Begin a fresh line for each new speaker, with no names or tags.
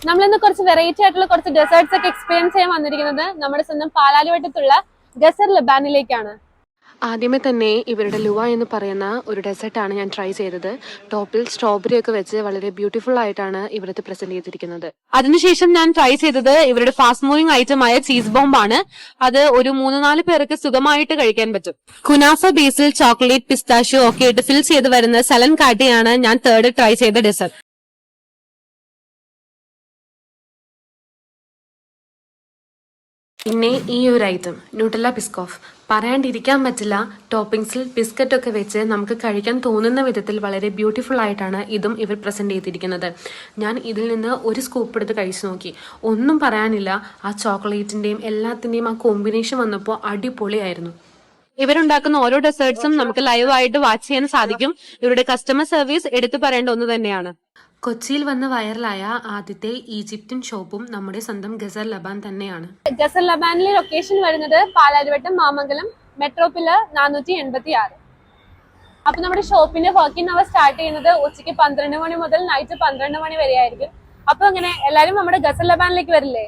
നമ്മളിന്ന് കുറച്ച് വെറൈറ്റി ആയിട്ടുള്ള കുറച്ച് ഡെസേർട്സ് ഒക്കെ എക്സ്പീരിയൻസ് ചെയ്യാൻ വന്നിരിക്കുന്നത് നമ്മുടെ സ്വന്തം പാലാരിവട്ടത്തുള്ള ഗസർ ലബാനിലേക്കാണ്.
ആദ്യമേ തന്നെ ഇവരുടെ ലുവ എന്ന് പറയുന്ന ഒരു ഡെസേർട്ടാണ് ഞാൻ ട്രൈ ചെയ്തത്. ടോപ്പിൽ സ്ട്രോബെറി ഒക്കെ വെച്ച് വളരെ ബ്യൂട്ടിഫുൾ ആയിട്ടാണ് ഇവരത് പ്രസന്റ് ചെയ്തിരിക്കുന്നത്. അതിനുശേഷം ഞാൻ ട്രൈ ചെയ്തത് ഇവരുടെ ഫാസ്റ്റ് മൂവിംഗ് ഐറ്റമായ ചീസ് ബോംബ് ആണ്. അത് ഒരു 3-4 പേർക്ക് സുഖമായിട്ട് കഴിക്കാൻ പറ്റും. കുനാഫ ബേസിൽ ചോക്ലേറ്റ് പിസ്താഷ്യോ ഒക്കെ ഇട്ട് ഫിൽ ചെയ്ത് വരുന്ന സലൻ കാട്ടിയാണ് ഞാൻ തേർഡ് ട്രൈ ചെയ്ത ഡെസേർട്ട്. പിന്നെ ഈ ഒരു ഐറ്റം ന്യൂട്ടെല്ല ബിസ്കോഫ് പറയാണ്ടിരിക്കാൻ പറ്റില്ല. ടോപ്പിംഗ്സിൽ ബിസ്ക്കറ്റ് ഒക്കെ വെച്ച് നമുക്ക് കഴിക്കാൻ തോന്നുന്ന വിധത്തിൽ വളരെ ബ്യൂട്ടിഫുൾ ആയിട്ടാണ് ഇതും ഇവർ പ്രസന്റ് ചെയ്തിരിക്കുന്നത്. ഞാൻ ഇതിൽ നിന്ന് ഒരു സ്കൂപ്പ് എടുത്ത് കഴിച്ചു നോക്കി, ഒന്നും പറയാനില്ല. ആ ചോക്ലേറ്റിന്റെയും എല്ലാത്തിന്റെയും ആ കോമ്പിനേഷൻ വന്നപ്പോൾ അടിപൊളിയായിരുന്നു. ഇവരുണ്ടാക്കുന്ന ഓരോ ഡെസേർട്ട്സും നമുക്ക് ലൈവായിട്ട് വാച്ച് ചെയ്യാൻ സാധിക്കും. ഇവരുടെ കസ്റ്റമർ സർവീസ് എടുത്തു പറയേണ്ട ഒന്ന് തന്നെയാണ്. കൊച്ചിയിൽ വന്ന് വൈറലായ ആദ്യത്തെ ഈജിപ്ഷ്യൻ ഷോപ്പും നമ്മുടെ സ്വന്തം ഗസർ ലബാൻ തന്നെയാണ്.
ഗസർ ലബാനിലെ ലൊക്കേഷൻ വരുന്നത് പാലാരിവട്ടം മാമംഗലം മെട്രോ പില്ലർ 486. അപ്പൊ നമ്മുടെ ഷോപ്പിന്റെ വർക്കിംഗ് അവർ സ്റ്റാർട്ട് ചെയ്യുന്നത് ഉച്ചയ്ക്ക് 12 മണി മുതൽ നൈറ്റ് 12 മണി വരെ ആയിരിക്കും. അപ്പൊ അങ്ങനെ എല്ലാരും നമ്മുടെ ഗസർ ലബാനിലേക്ക് വരില്ലേ?